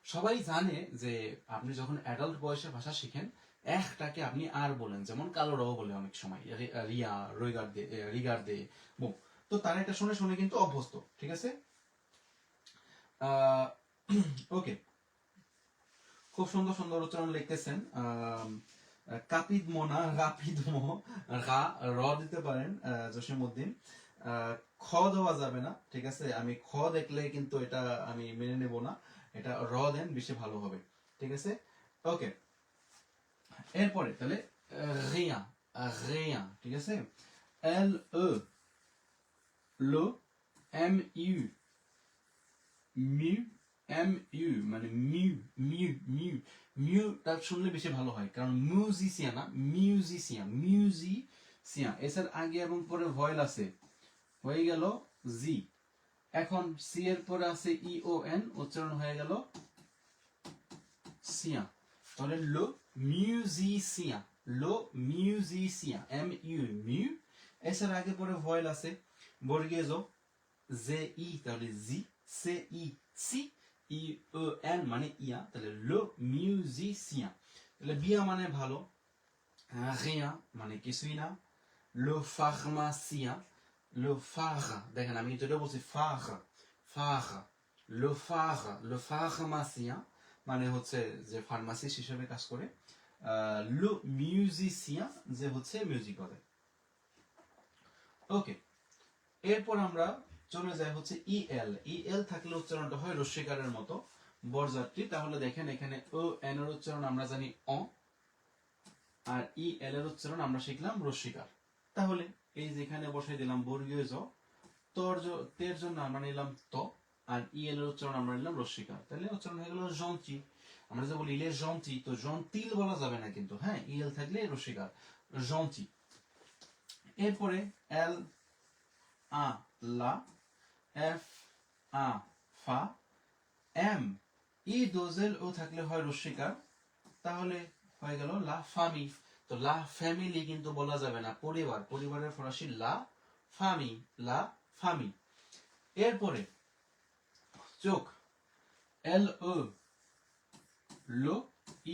সবাই জানে যে আপনি যখন অ্যাডাল্ট বয়সে ভাষা শিখেন, একটাকে আপনি আর বলেন, যেমন কালোরাও বলে অনেক সময় রিয়া, রিগার দে, তো তারা এটা শুনে শুনে কিন্তু অভ্যস্ত, ঠিক আছে। ওকে, খুব সুন্দর সুন্দর উচ্চারণ লিখতেছেন। কাপিদ মোনা, রাপিদ মো, র দিতে পারেন জসিমউদ্দিন। খ দেওয়া যাবে না, ঠিক আছে। আমি খ দেখলে কিন্তু এটা আমি মেনে নেব না, এটা র দেন, বেশি ভালো হবে, ঠিক আছে। ওকে, এরপরে তাহলে রিয়া, রিয়া, ঠিক আছে। এল ও, লো, এম ইউ, মিউ, এম ইউ, মানে মিউ, মিউ, মিউ, মিউটা শুনলে বেশি ভালো হয়, কারণ মিউজিশিয়ান না, মিউজিশিয়ান, মিউজিশিয়ান, এসের আগে এবং পরে ভয়েল আছে, হয়ে গেল জি। এখন সি এর পরে আছে ই ও এন, উচ্চারণ হয়ে গেল সিয়া। তাহলে লো মিউজিশিয়ান, লো মিউজিশিয়ান, এম ইউ, মিউ, এসের আগে পরে ভয়েল আছে, বর্গীয় জে ই, তাহলে জি, সে ই, সি, ই ও এন মানে ইয়া, তাহলে লো মিউজিশিয়ান। তাহলে বিয়া মানে ভালো, রিয়া মানে কিছুই না, লো ফার্মাসিয়ান, লো ফারা, দেখেন আমি যেটা বলছি ফারা, ফারা, লো ফার্মাসিয়ান মানে হচ্ছে যে ফার্মাসিস্ট হিসেবে কাজ করে, লো মিউজিশিয়ান যে হচ্ছে মিউজিক করে। ওকে, এরপর আমরা চলে যাই হচ্ছে ইএল। ইএল থাকলে উচ্চারণটা হয় রস্যিকারের মতো, বরযাত্রী। তাহলে দেখেন এখানে ও এন এর উচ্চারণ আমরা জানি অ, আর ইএল এর উচ্চারণ আমরা শিখলাম রস্যিকার। তাহলে এই যেখানে বসাই দিলাম বর্গীয় জ, তের জন্য আমরা নিলাম ত, আর ইএল এর উচ্চারণ আমরা নিলাম রস্যিকার। তাহলে উচ্চারণ হয়ে গেল জন্টি। আমরা যে বলি ইলে জন্টি, তো জন্তিল বলা যাবে না কিন্তু, হ্যাঁ, ইএল থাকলে রস্যিকার, জন্টি। এরপরে এল আ, লা, এফ আ, ফা, এম ই দোজেল ও থাকলে হয় রস্যিকার, তাহলে হয়ে গেল লা ফামি। তো লা ফ্যামিলি কিন্তু বলা যাবে না, পরিবার, পরিবারের ফরাসি লা ফামি, লা ফামি। এরপরে চোখ, এল ও, লো,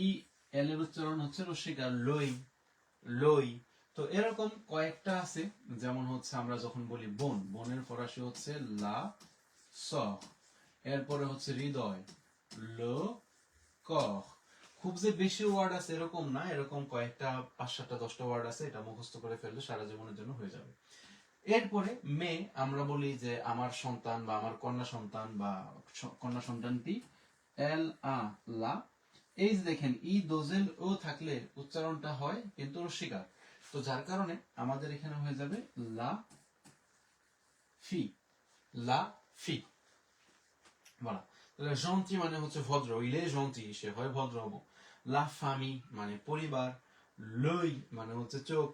ই এল এর উচ্চারণ হচ্ছে রস্যিকার, লই, লই। তো এরকম কয়েকটা আছে, যেমন হচ্ছে আমরা যখন বলি বোন, বোনের ফরাসি হচ্ছে লা স। এরপরে হচ্ছে হৃদয়, লো ক। খুব যে বেশি ওয়ার্ড আছে এরকম না, এরকম কয়েকটা 5-7টা 10টা ওয়ার্ড আছে, এটা মুখস্থ করে ফেললে সারা জীবনের জন্য হয়ে যাবে। এরপরে মেয়ে, আমরা বলি যে আমার সন্তান বা আমার কন্যা সন্তান বা কন্যা সন্তানটি, এল আ, লা। এই যে দেখেন ই দোজেল ও থাকলে উচ্চারণটা হয় কিন্তু রস্যিকার, তো যার কারণে আমাদের এখানে হয়ে যাবে লা ফি, লা ফি, বলা। তাহলে জন্টি মানে হচ্ছে ভদ্র, ইলে জন্টি, সে হয় ভদ্র হব। লা ফামি মানে পরিবার, লই মানে হচ্ছে চোখ।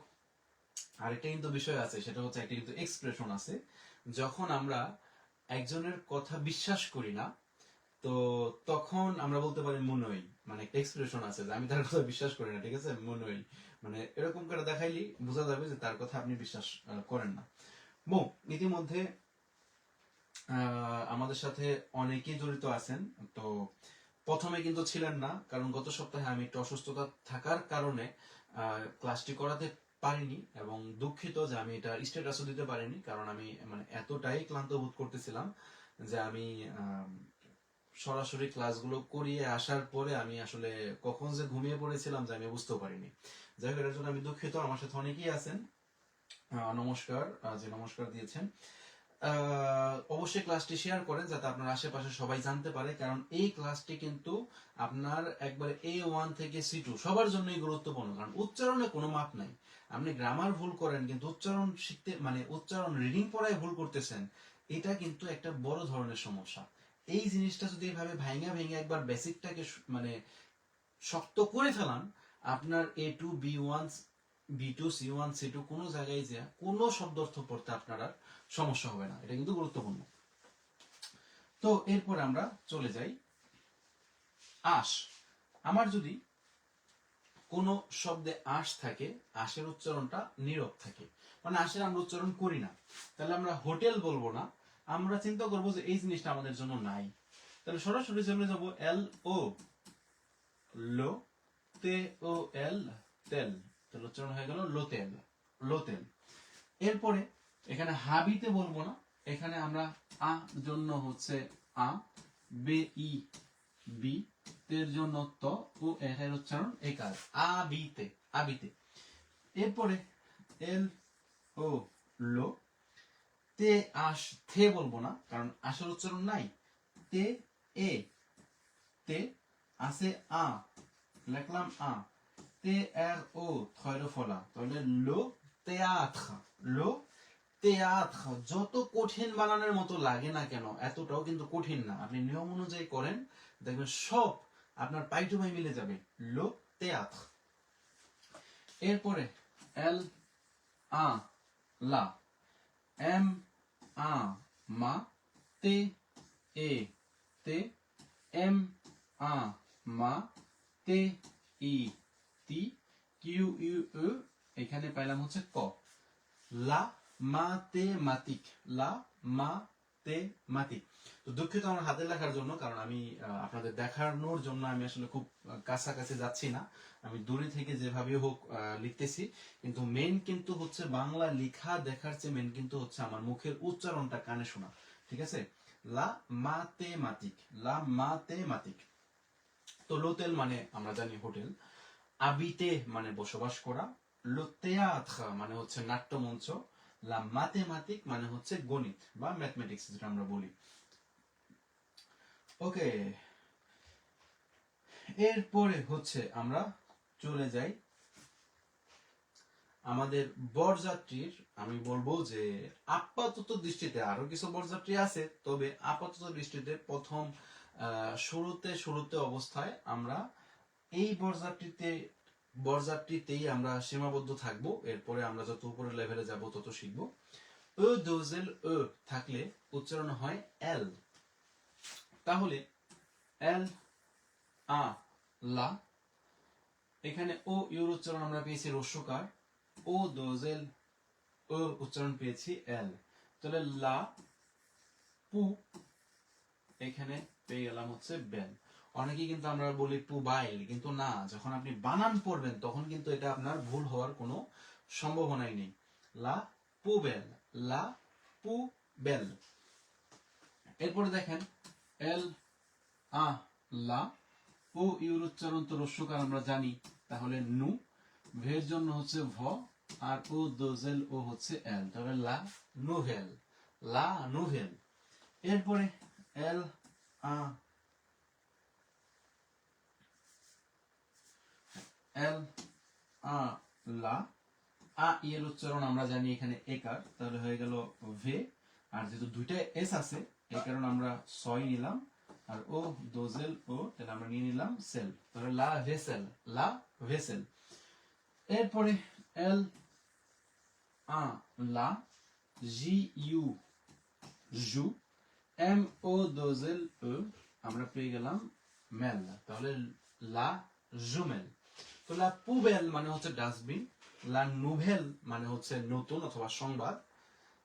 আরেকটা কিন্তু বিষয় আছে, সেটা হচ্ছে একটা কিন্তু এক্সপ্রেশন আছে, যখন আমরা একজনের কথা বিশ্বাস করি না, তো তখন আমরা বলতে পারি মনই, মানে একটা এক্সপ্রেশন আছে যে আমি তার কথা বিশ্বাস করি না, ঠিক আছে, মনই, মানে এরকম করে দেখাইলি বোঝা যাবে যে তার কথা আপনি বিশ্বাস করেন না। ইতিমধ্যে আমাদের সাথে অনেকেই জড়িত আছেন, তো প্রথমে কিন্তু ছিলেন না, কারণ গত সপ্তাহে আমি একটু অসুস্থতা থাকার কারণে ক্লাসটি করাতে পারিনি, এবং দুঃখিত যে আমি এটা স্ট্যাটাসও দিতে পারিনি, কারণ আমি মানে এতটাই ক্লান্ত বোধ করতেছিলাম যে আমি সরাসরি ক্লাসগুলো করিয়ে আসার পরে আমি আসলে কখন যে ঘুমিয়ে পড়েছিলাম যে আমি বুঝতেও পারিনি। যাই হোক, এটার জন্য আমি দুঃখিত। আমার সাথে অনেকেই আছেন, নমস্কার, যে নমস্কার দিয়েছেন। অবশ্যই ক্লাসটি শেয়ার করেন যাতে আপনার আশেপাশে সবাই জানতে পারে, কারণ এই ক্লাসটি কিন্তু আপনার একবারে A1 থেকে C2 সবার জন্যই গুরুত্বপূর্ণ। কারণ উচ্চারণে কোনো মাপ নাই। আপনি গ্রামার ভুল করেন কিন্তু উচ্চারণ শিখতে মানে উচ্চারণ রিডিং পড়ায় ভুল করতেছেন, এটা কিন্তু একটা বড় ধরনের সমস্যা। এই জিনিসটা যদি এইভাবে ভাঙা ভেঙে একবার বেসিকটাকে মানে শক্ত করে ফেলান, আপনার A2 B1 B2 C1 C2 কোনো জায়গায় যে কোনো শব্দ অর্থ পড়তে আপনার আর সমস্যা হবে না। এটা কিন্তু গুরুত্বপূর্ণ। তো এরপর আমরা চলে যাই আশ। আমার যদি কোনো শব্দে আশ থাকে, আশের উচ্চারণটা নীরব থাকে, মানে আশের আমরা উচ্চারণ করি না, তাহলে আমরা হোটেল বলবো না, আমরা চিন্তা করবো যে এই জিনিসটা আমাদের জন্য নাই। তাহলে সরাসরি চলে যাবো এল ও, লো তে ও এল, তেল। তাহলে উচ্চারণ হয়ে গেল লোতেল, লোতেল। এরপরে এখানে হাবিতে বলবো না, এখানে আমরা আ জন্য হচ্ছে আ, বে ই বি, তের জন্য ত, ও এর উচ্চারণ একার, আবিতে, আবিতে। এরপরে এল ও, লো তে আশ, থে বলবো না কারণ আশের উচ্চারণ নাই। তে এ, তে আছে আ, লিখলাম আ, তে এর ও, থয়ের ফলা, তাহলে লো তেয়াত্র, লো তেয়াত্র। যত কঠিন বানানোর মতো লাগে না কেন, এতটাও কিন্তু কঠিন না। আপনি নিয়ম অনুযায়ী করেন, দেখবেন সব আপনার পাই টু পাই মিলে যাবে। লো তেয়াত্র। এরপরে এল আ, লা, এম আ, মা, তে এ, তে, এম আ, মা, তে ই, তি, কিউ ইউ উ, এখানে পাইলাম হচ্ছে ক। লা মাতেমাতিক, লা মাতেমাতিক। তো দুঃখিত আমার হাতের লেখার জন্য, কারণ আমি আপনাদের দেখানোর জন্য আমি আসলে খুব কাছাকাছি যাচ্ছি না, আমি দূরে থেকে যেভাবে হোক লিখতেছি। কিন্তু মেন কিন্তু হচ্ছে বাংলা লেখা দেখার চেয়ে মেন কিন্তু হচ্ছে আমার মুখের উচ্চারণটা কানে শোনা। ঠিক আছে, লা মাতেমাতিক, লা মাতেমাতিক। তো লোতেল মানে আমরা জানি হোটেল, আবিতে মানে বসবাস করা, লো তেয়াত্র মানে হচ্ছে নাট্যমঞ্চ, লা মাথেমাটিক মানে হচ্ছে গণিত বা ম্যাথমেটিক্স যেটা আমরা বলি। ওকে, এরপরে হচ্ছে আমরা চলে যাই আমাদের বরযাত্রীর। আমি বলবো যে আপাতত দৃষ্টিতে আরো কিছু বরযাত্রী আছে, তবে আপাতত দৃষ্টিতে প্রথম শুরুতে অবস্থায় আমরা এই বরযাত্রীতেই আমরা সীমাবদ্ধ থাকবো। এরপরে আমরা যত উপরের লেভেলে যাব তত শিখবো। ও দোজেল ও থাকলে উচ্চারণ হয় এল। তাহলে এল আ, লা, এখানে ও ইউর উচ্চারণ আমরা পেয়েছি রস্যকার, ও দোজেল ও উচ্চারণ পেয়েছি এল। তাহলে লা পু, এখানে পেয়ে গেলাম হচ্ছে বেল। অনেকেই কিন্তু আমরা বলি পুবাইল, কিন্তু না, যখন আপনি বানান পড়বেন তখন কিন্তু এটা আপনার ভুল হওয়ার কোনো সম্ভাবনাই নেই। লা পুবেল, লা পুবেল। এরপরে দেখেন এল আ, লা, ও ইউর উচ্চারণ তো রস্যকার আমরা জানি, তাহলে নু, ভের জন্য হচ্ছে ভ, আর ও দোজেল ও হচ্ছে এল, তাহলে লা নুভেল, লা নুভেল। এরপরে এল আ, এল আ, লা, আ এর উচ্চারণ আমরা জানি এখানে একার, তাহলে হয়ে গেল ভে। আর যেহেতু দুইটা এস আছে এই কারণে আমরা ছয় নিলাম, আর ও দোজেল ও, তাহলে আমরা নিয়ে নিলাম সেল, তাহলে লা ভেসেল, লা ভেসেল। এরপরে এল আ, লা, জি ইউ, জু, এম ও দোজেল ও, আমরা পেয়ে গেলাম মেল, তাহলে লা জুমেল। তো লা পুবেল মানে হচ্ছে ডাস্টবিন, লা নুভেল মানে হচ্ছে নতুন অথবা সংবাদ,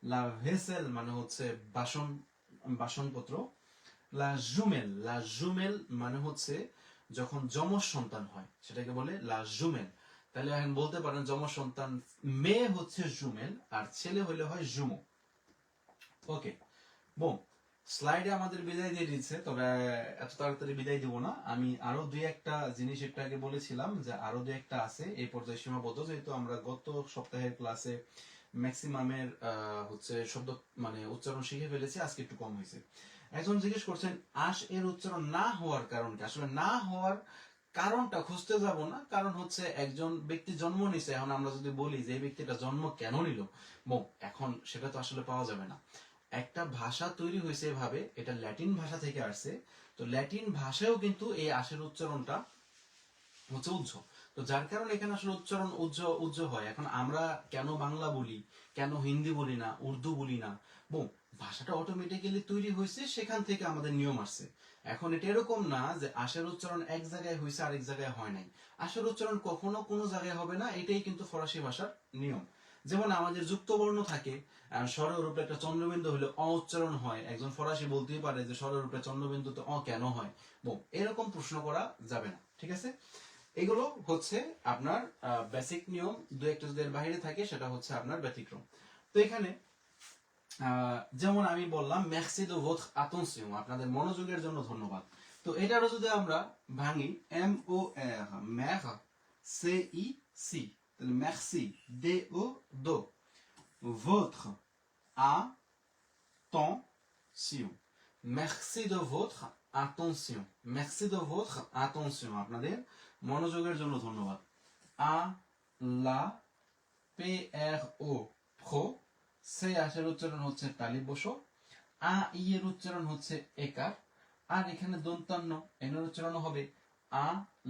লা ভেসেল মানে হচ্ছে বাসনপত্র, লা জুমেল মানে হচ্ছে যখন যমজ সন্তান হয় সেটাকে বলে লা জুমেল। তাহলে এখন বলতে পারেন যমজ সন্তান মেয়ে হচ্ছে জুমেল আর ছেলে হলে হয় জুমো। ওকে, বোম। স্লাইডে আমাদের বিদায় দিয়ে দিচ্ছে, তবে এত তাড়াতাড়ি বিদায় দিব না। আমি আরো দুই একটা জিনিস একটু আগে বলেছিলাম যে আরো দুই একটা আছে এই পর্যায়ে সীমাবদ্ধ, যেহেতু আমরা গত সপ্তাহের ক্লাসে ম্যাক্সিমামের হচ্ছে শব্দ মানে উচ্চারণ শিখে ফেলেছি, আজকে একটু কম হয়েছে। একজন জিজ্ঞেস করছেন আশ এর উচ্চারণ না হওয়ার কারণ কি? আসলে না হওয়ার কারণটা খুঁজতে যাব না, কারণ হচ্ছে একজন ব্যক্তি জন্ম নিছে, এখন আমরা যদি বলি যে এই ব্যক্তিটা জন্ম কেন নিল, এখন সেটা তো আসলে পাওয়া যাবে না। একটা ভাষা তৈরি হয়েছে এভাবে, এটা ল্যাটিন ভাষা থেকে আসছে, তো ল্যাটিন ভাষায়ও কিন্তু এই আশের উচ্চারণটা হচ্ছে উজ্জ। তো যার কারণে এখানে আসলে উচ্চারণ উজ্জ হয়। এখন আমরা কেন বাংলা বলি, কেন হিন্দি বলি না, উর্দু বলি না, ভাষাটা অটোমেটিক্যালি তৈরি হয়েছে, সেখান থেকে আমাদের নিয়ম আসছে। এখন এটা এরকম না যে আশের উচ্চারণ এক জায়গায় হয়েছে আরেক জায়গায় হয় নাই। আশের উচ্চারণ কখনো কোনো জায়গায় হবে না, এটাই কিন্তু ফরাসি ভাষার নিয়ম। যেমন আমাদের যুক্ত বর্ণ থাকে, স্বরের উপরে একটা চন্দ্রবিন্দু হলে অ উচ্চারণ হয়, একজন ফরাসি বলতেই পারে যে স্বরের উপরে চন্দ্রবিন্দুতে অ কেন হয়। এরকম প্রশ্ন করা যাবে না, ঠিক আছে? এগুলো হচ্ছে আপনার বেসিক নিয়ম, দু একটা যদি এর বাইরে থাকে সেটা হচ্ছে আপনার ব্যতিক্রম। তো এখানে যেমন আমি বললাম মেরসি দো ভোথ আতেনশন, আপনাদের মনোযোগের জন্য ধন্যবাদ। তো এটারও যদি আমরা ভাঙি এম ও আর মের সি ই সি, তাহলে মেরসি ডে ও দো votre attention, merci de votre attention, merci de votre attention, আপনাদের মনোযোগের জন্য ধন্যবাদ। আ লা পে আর ও প্রো, সে আশের উচ্চারণ হচ্ছে তালিব বসো, আ ই এর উচ্চারণ হচ্ছে একার, আর এখানে দন্তান্ন এর উচ্চারণ হবে আ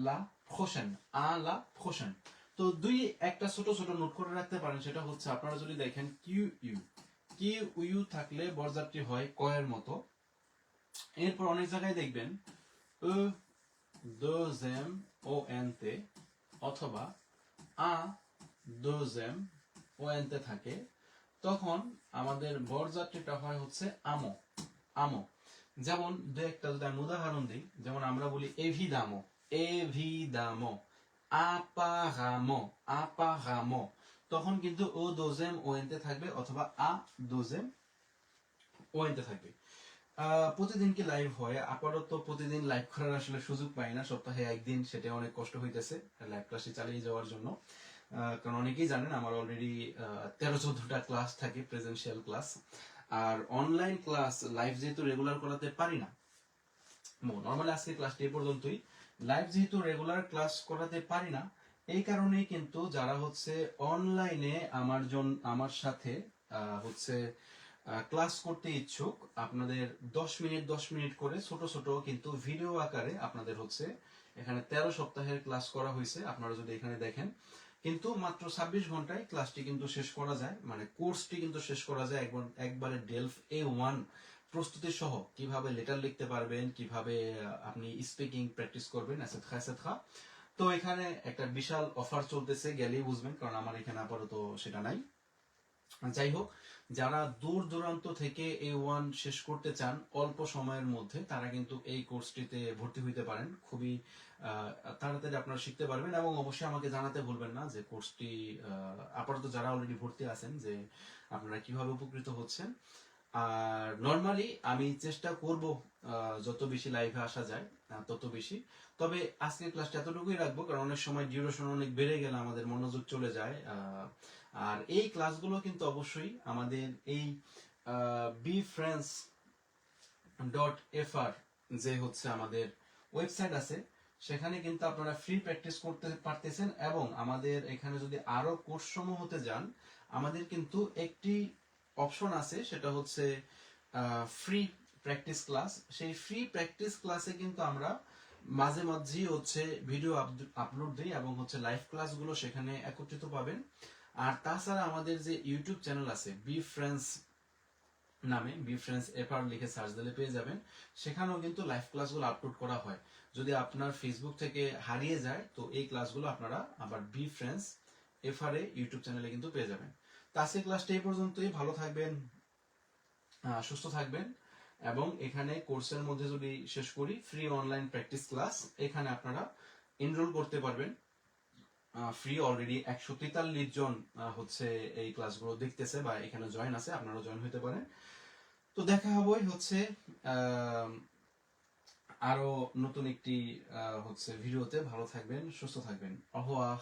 লা প্রোশেন, আ লা প্রোশেন। তো দুই একটা ছোট ছোট নোট করে রাখতে পারেন, সেটা হচ্ছে আপনারা যদি দেখেন কিউ ইউ, কিউ ইউ থাকলে বর্জারটি হয় কয়ের মতো। এরপর অনেক জায়গায় দেখবেন ও দোজেম ও এনতে অথবা আ দোজেম ও এনতে থাকে, তখন আমাদের বরযাত্রীটা হয় হচ্ছে আমো, আমো। যেমন দু একটা যদি আমি উদাহরণ দিই, যেমন আমরা বলি এভিদামো, এভিদামো, আপারামো, আপারামো, তখন কিন্তু ও দোজেম ও এনতে থাকবে অথবা আ দোজেম ও এনতে থাকবে। প্রতিদিন কি লাইভ হয়? আপাতত প্রতিদিন লাইভ করার আসলে সুযোগ পাই না, সপ্তাহে একদিন, সেটা অনেক কষ্ট হইতেছে লাইভ ক্লাসে চালিয়ে যাওয়ার জন্য। কারণ অনেকেই জানেন আমার অলরেডি 13-14টা ক্লাস থাকে, প্রেজেন্সিয়াল ক্লাস। আর অনলাইন ক্লাস লাইভ যেহেতু রেগুলার করাতে পারি না, নর্মালি আজকে ক্লাসটি এই পর্যন্তই। লাইভ যেহেতু রেগুলার ক্লাস করাতে পারি না, এই কারণেই কিন্তু যারা হচ্ছে অনলাইনে আমার সাথে হচ্ছে ক্লাস করতে ইচ্ছুক, আপনাদের 10 মিনিট করে ছোট ছোট কিন্তু ভিডিও আকারে আপনাদের হচ্ছে এখানে 13 সপ্তাহের ক্লাস করা হয়েছে। আপনারা যদি এখানে দেখেন, কিন্তু মাত্র 26 ঘন্টায় ক্লাসটি কিন্তু শেষ করা যায়, মানে কোর্সটি কিন্তু শেষ করা যায় একবারে ডেলফ A1 প্রস্তুতি সহ। কিভাবে লেটার লিখতে পারবেন, কিভাবে আপনি স্পিকিং প্র্যাকটিস করবেন, এসেট্রা এসেট্রা। তো এখানে একটা বিশাল অফার চলতেছে, গেলেই বুঝবেন, কারণ আমার এখানে আপাতত সেটা নাই। যাই হোক, যারা দূর দূরান্ত থেকে A1 শেষ করতে চান অল্প সময়ের মধ্যে, তারা কিন্তু এই কোর্সটিতে ভর্তি হইতে পারেন। খুবই তাড়াতাড়ি আপনারা শিখতে পারবেন, এবং অবশ্যই আমাকে জানাতে ভুলবেন না যে কোর্সটি আপাতত যারা অলরেডি ভর্তি আছেন যে আপনারা কিভাবে উপকৃত হচ্ছেন। আর নর্মালি আমি চেষ্টা করব যত বেশি লাইভে আসা যায় তত বেশি। তবে আজকের ক্লাসটা এতটুকুই রাখবো, কারণ অনেক সময় ডিউরেশন অনেক বেড়ে গেলে আমাদের মনোযোগ চলে যায়। আর এই ক্লাসগুলো কিন্তু অবশ্যই আমাদের এই bfriends.fr যে হচ্ছে আমাদের ওয়েবসাইট আছে, সেখানে কিন্তু আপনারা ফ্রি প্র্যাকটিস করতে পারতেছেন। এবং আমাদের এখানে যদি আরো কোর্স সমূহ হতে যান, আমাদের কিন্তু একটি অপশন আছে, সেটা হচ্ছে ফ্রি প্র্যাকটিস ক্লাস। সেই ফ্রি প্র্যাকটিস ক্লাসে কিন্তু আমরা মাঝে মাঝেই হচ্ছে ভিডিও আপলোড দিই, এবং হচ্ছে লাইভ ক্লাসগুলো সেখানে একত্রিত পাবেন। আর তাছাড়া আমাদের যে ইউটিউব চ্যানেল আছে বি ফ্রেন্ডস নামে, বি ফ্রেন্ডস এফআর লিখে সার্চ দিলে পেয়ে যাবেন, সেখানেও কিন্তু লাইভ ক্লাসগুলো আপলোড করা হয়। যদি আপনার ফেসবুক থেকে হারিয়ে যায়, তো এই ক্লাসগুলো আপনারা আবার be friends FR A YouTube চ্যানেলে কিন্তু পেয়ে যাবেন। তো আজকের ক্লাসটা এই পর্যন্তই। ভালো থাকবেন, সুস্থ থাকবেন। এবং এখানে কোর্সের মধ্যে যদি শেষ করি, ফ্রি অনলাইন প্র্যাকটিস ক্লাস, এখানে আপনারা এনরোল করতে পারবেন ফ্রি। অলরেডি 143 জন হচ্ছে এই ক্লাসগুলো দেখতেছে বা এখানে জয়েন আছে, আপনারা জয়েন হতে পারেন। তো দেখা হবে হচ্ছে আরো নতুন একটি হচ্ছে ভিডিওতে। ভালো থাকবেন, সুস্থ থাকবেন। অহোয়াহ।